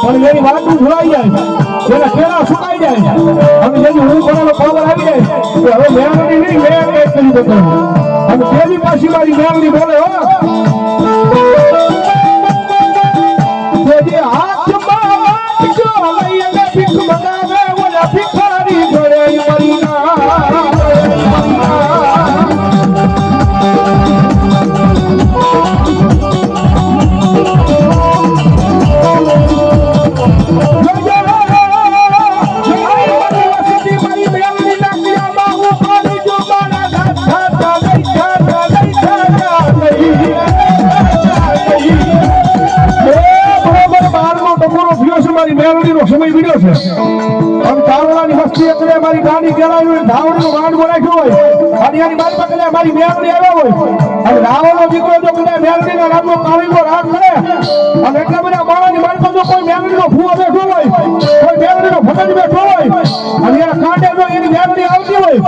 પણ એની વાત ભૂલાઈ જાય, એના કેળા સુકાઈ જાય અને જેની હું કોનો પાવર આવી જાય તો હવે મેળવણી નહીં મેળ એક કરી દેતો અને તેની પાછી મારી મેળવણી બોલે હો તેજી હાથમાં જો લઈને ભીખ મંગાવે ઓલા ભિખારી ઘરે મરીના સમય વિડિયો છે આમ તાવડાની મસ્તી એટલે મારી ગાડી ગેલાવી ધાવડીનો ગાંડ બોલાખ્યો હોય અને એની મારી પાસે મારી મેળડી આવ્યો હોય અને રાવણનો દીકરો જો કદાચ મેળડીના નામનો કાળીનો રાગ કરે અને એટલા બધા માણસની મારી પાસે કોઈ મેળડીનો ભૂવો બેઠો હોય કોઈ મેળડીનો ભગત બેઠો હોય અને એના કાંડે જો એની મેળડી આવતી હોય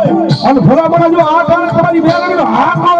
અને ભલા જો આ કાંડ તમારી મેળડીનો હાથ